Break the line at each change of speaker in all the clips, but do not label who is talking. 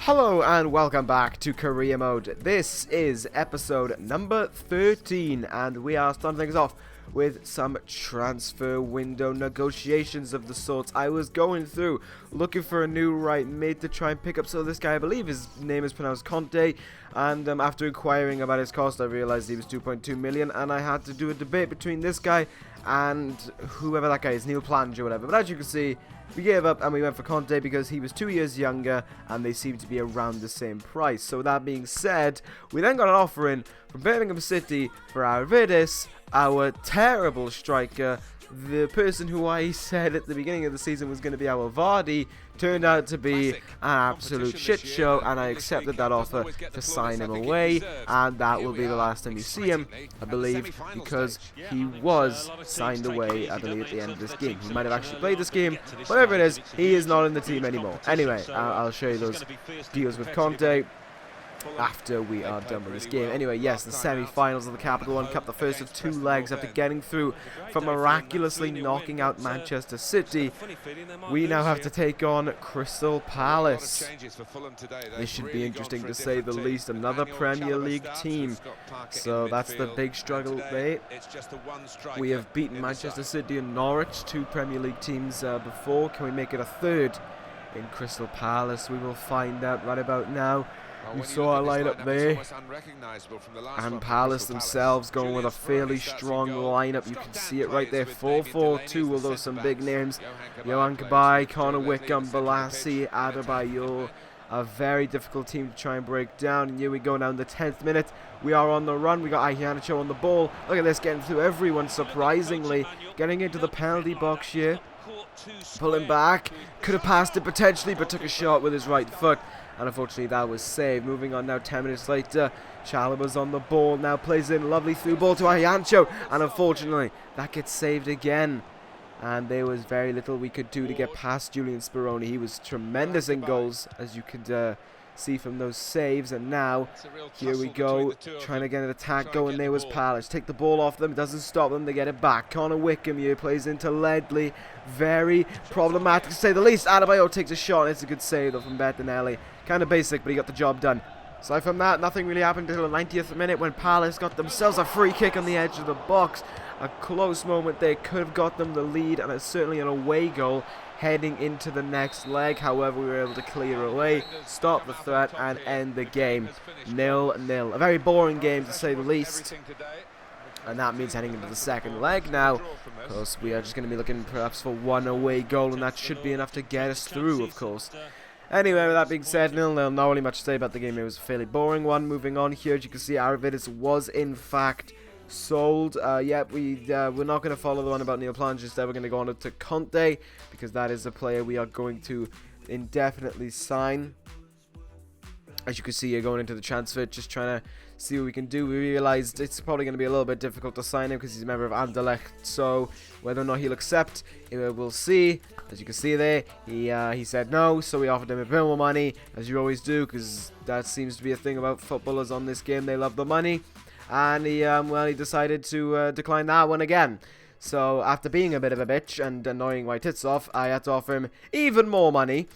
Hello and welcome back to Career Mode. This is episode number 13 and we are starting things off with some transfer window negotiations of the sorts. I was going through looking for a new right mid to try and pick up. So this guy, I believe his name is pronounced Conte, and after inquiring about his cost I realized he was 2.2 million, and I had to do a debate between this guy and whoever that guy is, Neil Plange or whatever. But as you can see, we gave up and we went for Conte because he was 2 years younger and they seem to be around the same price. So with that being said, we then got an offer in from Birmingham City for Arvidas, our terrible striker. The person who I said at the beginning of the season was going to be our Vardy turned out to be an absolute shit show, and I accepted that offer to sign him away, and that will be the last time you see him, I believe, because he was signed away, I believe, at the end of this game. He might have actually played this game, whatever it is, he is not in the team anymore. Anyway, I'll show you those deals with Conte after we are done with this game. Anyway, yes, the semi-finals of the Capital One Cup, the first of two legs after getting through from miraculously knocking out Manchester City. We now have to take on Crystal Palace. This should be interesting to say the least. Another Premier League team. So that's the big struggle there. We have beaten Manchester City and Norwich, two Premier League teams before. Can we make it a third in Crystal Palace? We will find out right about now. We saw a lineup there, and Palace themselves going with a fairly strong lineup. You can see it right there, 4-4-2, although some big names. Yohan Cabaye, Connor Wickham, Balassi, Adebayor. A very difficult team to try and break down. And here we go now in the 10th minute. We are on the run. We got Iheanacho on the ball. Look at this, getting through everyone, surprisingly. Getting into the penalty box here. Pulling back. Could have passed it potentially, but took a shot with his right foot. And unfortunately that was saved. Moving on now, 10 minutes later, Chalobah's on the ball, now plays in, lovely through ball to Iheanacho, and unfortunately that gets saved again. And there was very little we could do to get past Julian Speroni. He was tremendous in goals, as you could see from those saves. And now, here we go, trying to get an attack going. There was Palace. Take the ball off them, doesn't stop them, they get it back. Connor Wickham here plays into Ledley. Very problematic to say the least. Adebayor takes a shot, it's a good save though from Bettinelli. Kind of basic, but he got the job done. Aside from that, nothing really happened until the 90th minute when Palace got themselves a free kick on the edge of the box. A close moment there, could have got them the lead, and it's certainly an away goal heading into the next leg. However, we were able to clear away, stop the threat, and end the game 0-0. A very boring game to say the least. And that means heading into the second leg now, because we are just going to be looking perhaps for one away goal, and that should be enough to get us through, of course. Anyway, with that being said, 0-0, not really much to say about the game. It was a fairly boring one. Moving on here, as you can see, Arvidas was in fact sold. We're not going to follow the one about Neil Plange. Instead, we're going to go on to Conte, because that is a player we are going to indefinitely sign. As you can see, you're going into the transfer, just trying to see what we can do. We realized it's probably going to be a little bit difficult to sign him because he's a member of Anderlecht. So whether or not he'll accept, we'll see. As you can see there, he said no, so we offered him a bit more money, as you always do, because that seems to be a thing about footballers on this game. They love the money, and he decided to decline that one again. So after being a bit of a bitch and annoying my tits off, I had to offer him even more money,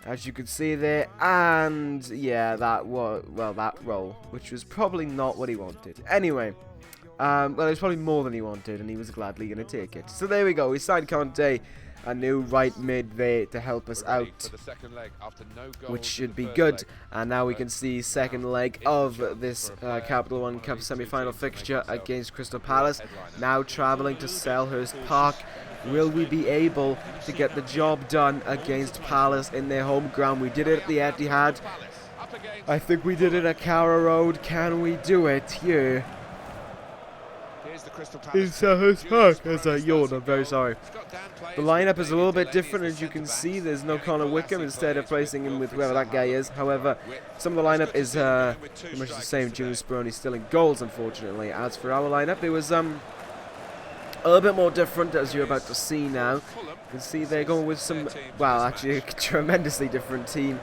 as you can see there. And yeah, that role, which was probably not what he wanted. Anyway, it was probably more than he wanted, and he was gladly going to take it. So there we go, we signed Conte, a new right mid there to help us out, which should be good. And now we can see second leg of this Capital One Cup semi-final fixture against Crystal Palace, now travelling to Selhurst Park. Will we be able to get the job done against Palace in their home ground? We did it at the Etihad. I think we did it at Carrow Road. Can we do it here in Selhurst Park? As I yawn, I'm very sorry. The lineup is a little bit different, as you can see. There's no Connor Wickham, instead of placing him with whoever that guy is. However, some of the lineup is pretty much the same. Julian Speroni still in goals, unfortunately. As for our lineup, it was a little bit more different, as you're about to see now. You can see they're going with some, well, actually a tremendously different team.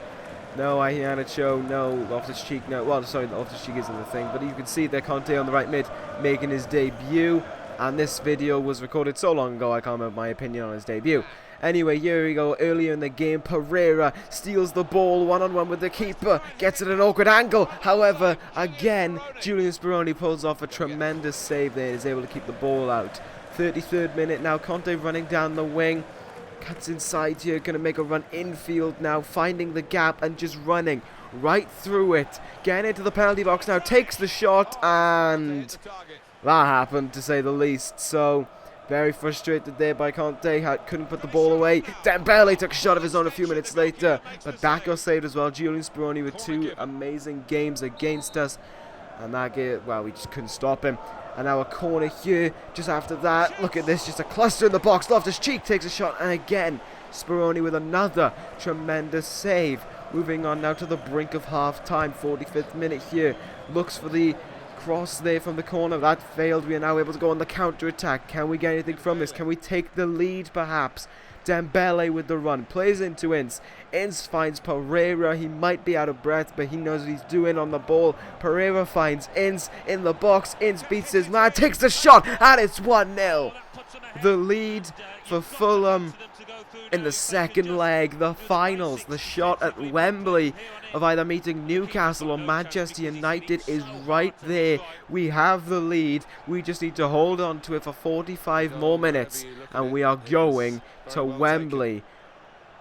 No Iheanacho, no Loftus-Cheek, no, well, sorry, Loftus-Cheek isn't the thing, but you can see that Conte on the right mid making his debut, and this video was recorded so long ago I can't remember my opinion on his debut. Anyway, here we go. Earlier in the game, Pereira steals the ball one-on-one with the keeper. Gets it at an awkward angle. However, again, Julian Speroni pulls off a tremendous save there. Is able to keep the ball out. 33rd minute now. Conte running down the wing. Cuts inside here. Going to make a run infield now. Finding the gap and just running right through it. Getting into the penalty box now. Takes the shot, and that happened, to say the least. So very frustrated there by Conte. Couldn't put the ball away. Dembele took a shot of his own a few minutes later, but that got saved as well. Julian Speroni with 2 amazing games against us, and that game, well, we just couldn't stop him. And now a corner here just after that. Look at this, just a cluster in the box. Loftus-Cheek takes a shot, and again Speroni with another tremendous save. Moving on now to the brink of half-time. 45th minute here. Looks for the cross there from the corner. That failed. We are now able to go on the counter-attack. Can we get anything from this? Can we take the lead perhaps? Dembele with the run. Plays into Ince. Ince finds Pereira. He might be out of breath, but he knows what he's doing on the ball. Pereira finds Ince in the box. Ince beats his man. Takes the shot, and it's 1-0. The lead for Fulham in the second leg, the finals, the shot at Wembley of either meeting Newcastle or Manchester United is right there. We have the lead. We just need to hold on to it for 45 more minutes, and we are going to Wembley.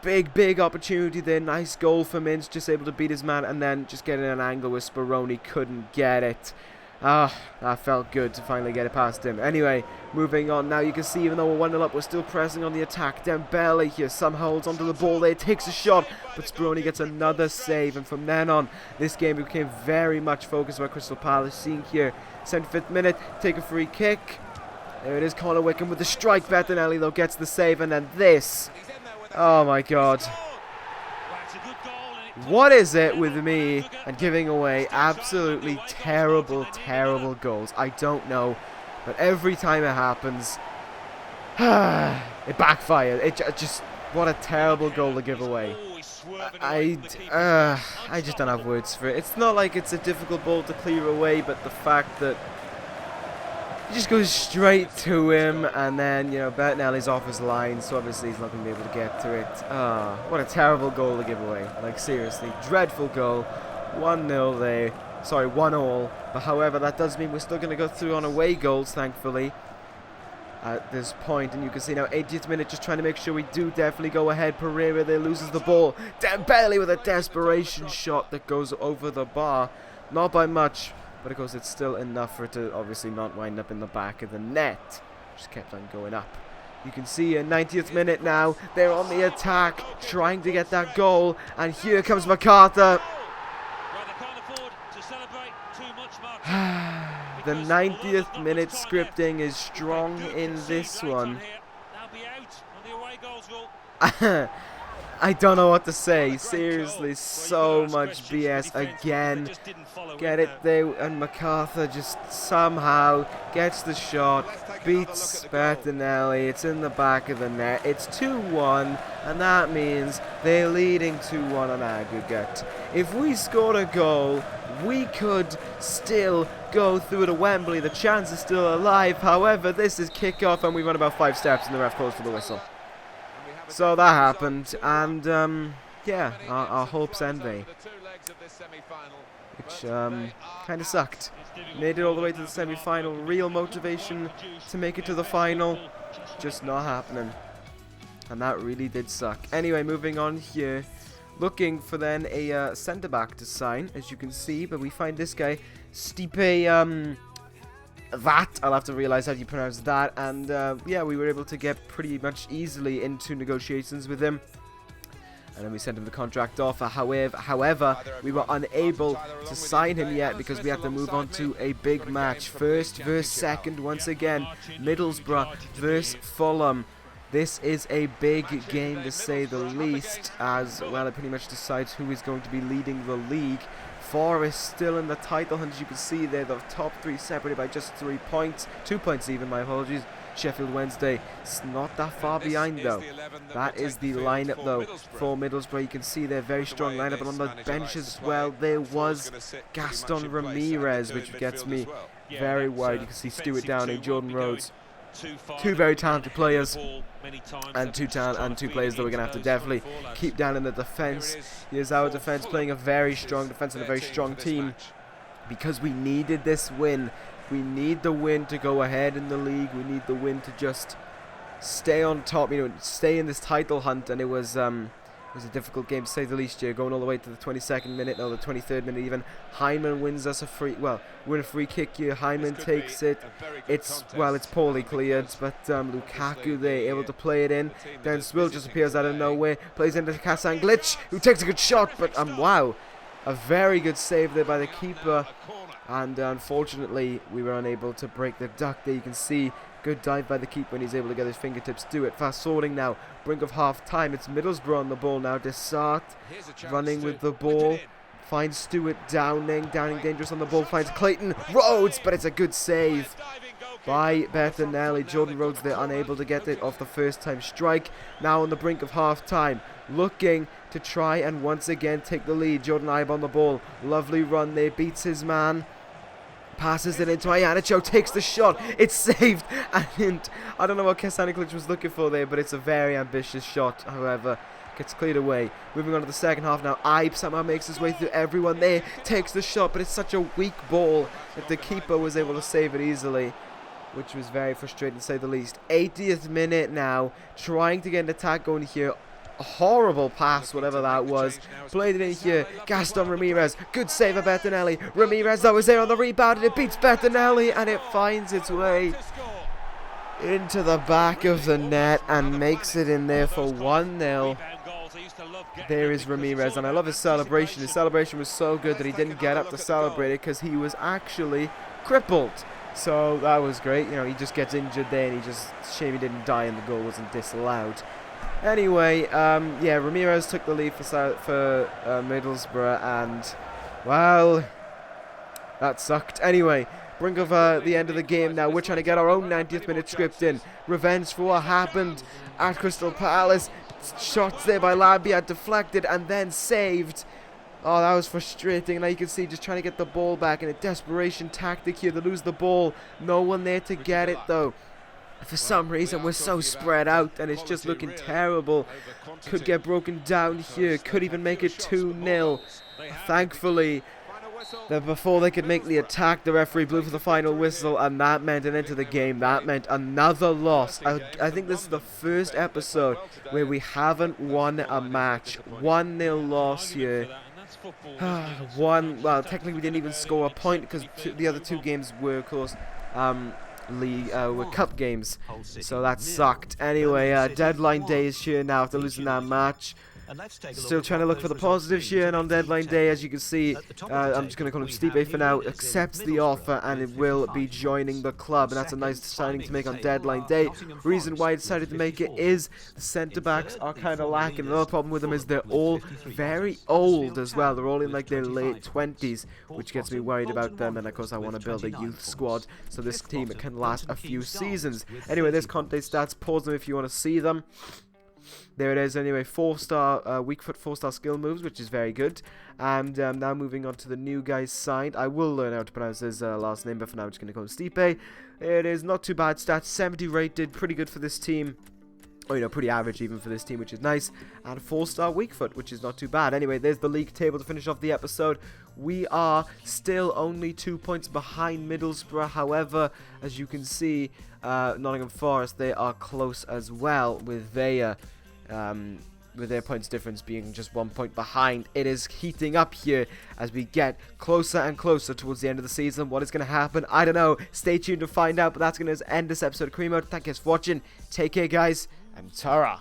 Big opportunity there. Nice goal from Ince, just able to beat his man, and then just getting an angle where Speroni couldn't get it. That felt good to finally get it past him. Anyway, moving on now. You can see even though we're 1-0 up, we're still pressing on the attack. Dembele here somehow holds onto the ball there, takes a shot, but Speroni gets another save. And from then on, this game became very much focused by Crystal Palace. Seeing here, 75th minute, take a free kick. There it is, Connor Wickham with the strike. Bettinelli though gets the save, and then this. Oh my god. What is it with me and giving away absolutely terrible goals? I don't know, but every time it happens, it backfired. It just, what a terrible goal to give away. I just don't have words for it. It's not like it's a difficult ball to clear away, but the fact that he just goes straight to him, and then, you know, Bettinelli's off his line, so obviously he's not going to be able to get to it. What a terrible goal to give away. Like, seriously, dreadful goal. 1-0 there. Sorry, 1-1. But however, that does mean we're still going to go through on away goals, thankfully, at this point. And you can see now, 80th minute, just trying to make sure we do definitely go ahead. Pereira there loses the ball. Dembele with a desperation shot that goes over the bar. Not by much, but of course it's still enough for it to obviously not wind up in the back of the net. Just kept on going up. You can see in 90th minute now, they're on the attack, trying to get that goal, and here comes MacArthur. The 90th minute scripting is strong in this one. I don't know what to say. Seriously, so much BS again. Get it there, and MacArthur just somehow gets the shot, beats Bettinelli. It's in the back of the net. It's 2-1, and that means they're leading 2-1 on aggregate. If we scored a goal, we could still go through to Wembley. The chance is still alive. However, this is kick-off, and we run about 5 steps, and the ref calls for the whistle. So that happened, and yeah, our hopes end there, which kind of sucked. Made it all the way to the semi-final. Real motivation to make it to the final, just not happening, and that really did suck. Anyway, moving on here, looking for then a centre-back to sign, as you can see, but we find this guy, Stipe, I'll have to realize how you pronounce that, and yeah, we were able to get pretty much easily into negotiations with him, and then we sent him the contract offer. However, we were unable to sign him yet because we had to move on to a big match. First versus second once again, Middlesbrough versus Fulham. This is a big game to say the least, as well it pretty much decides who is going to be leading the league. Forest still in the title hunt, as you can see there. The top 3 separated by just 3 points, 2 points even, my apologies. Sheffield Wednesday, it's not that far behind though. That is the lineup though for Middlesbrough. You can see their very strong lineup, and on the bench as well there was Gaston Ramirez, which gets me very worried. You can see Stuart Downing, Jordan Rhodes, Two very talented players, and two players that we're going to have to definitely keep down in the defence. Here's our defence playing a very strong defence and a very strong team, because we needed this win. We need the win to go ahead in the league. We need the win to just stay on top, stay in this title hunt. And it was a difficult game to say the least here, going all the way to the 22nd minute, or the 23rd minute even. Hyndman wins us a free kick here. Hyndman takes it. It's poorly cleared, but Lukaku there able to play it in. Then Swill just appears out of nowhere, plays into Kasan Glitch, who takes a good shot, but wow, a very good save there by the keeper. And unfortunately, we were unable to break the duck there. You can see good dive by the keeper when he's able to get his fingertips to it. Fast sorting now, brink of half time. It's Middlesbrough on the ball now. Desart running with the ball, finds Stewart. Downing dangerous on the ball, finds Clayton Rhodes, but it's a good save by Bettinelli. Jordan Rhodes there unable to get it off the first time strike. Now on the brink of half time, looking to try and once again take the lead. Jordan Ibe on the ball, lovely run there, beats his man, passes it into Iyanicho, takes the shot, it's saved, and I don't know what Kasaniklic was looking for there, but it's a very ambitious shot. However, gets cleared away. Moving on to the second half now. Ibe somehow makes his way through everyone there, takes the shot, but it's such a weak ball that the keeper was able to save it easily, which was very frustrating to say the least. 80th minute now, trying to get an attack going here. A horrible pass, whatever that was. Played it in here. Gaston Ramirez. Good save of Bettinelli. Ramirez, though, is there on the rebound, and it beats Bettinelli, and it finds its way into the back of the net and makes it in there for 1-0. There is Ramirez, and I love his celebration. His celebration was so good that he didn't get up to celebrate it because he was actually crippled. So that was great. He just gets injured there, and shame he didn't die and the goal wasn't disallowed. Anyway, Ramirez took the lead for Middlesbrough, and, well, that sucked. Anyway, brink of the end of the game now. We're trying to get our own 90th minute script in. Revenge for what happened at Crystal Palace. Shots there by Labia, deflected and then saved. Oh, that was frustrating. Now you can see just trying to get the ball back in a desperation tactic here to lose the ball. No one there to get it, though. For some reason, we're so spread out, and it's just looking terrible. Could get broken down here. Could even make it 2-0. Thankfully, before they could make the attack, the referee blew for the final whistle, and that meant an end to the game. That meant another loss. I think this is the first episode where we haven't won a match. 1-0 loss here. Well, technically we didn't even score a point because the other two games were, of course, were cup games, so that sucked. Anyway, deadline day is here now after losing that match. Still trying to look for the positives here, and on deadline day, as you can see, I'm just going to call him Stipe for now, accepts the offer and it will be joining the club, and that's a nice signing to make on deadline day. Reason why I decided to make it is the centre-backs are kind of lacking. Another problem with them is they're all very old as well. They're all in like their late 20s, which gets me worried about them, and of course I want to build a youth squad so this team can last a few seasons. Anyway, there's Conte stats. Pause them if you want to see them. There it is. Anyway, 4-star weak foot, 4-star skill moves, which is very good. And now moving on to the new guy's side. I will learn how to pronounce his last name, but for now I'm just going to call him Stipe. It is not too bad stats, 70 rated, pretty good for this team. Or, pretty average even for this team, which is nice. And a 4-star weak foot, which is not too bad. Anyway, there's the league table to finish off the episode. We are still only 2 points behind Middlesbrough. However, as you can see, Nottingham Forest, they are close as well with their points difference being just 1 point behind. It is heating up here as we get closer and closer towards the end of the season. What is going to happen? I don't know. Stay tuned to find out, but that's going to end this episode of Career Mode. Thank you guys for watching. Take care, guys, and ta-ra.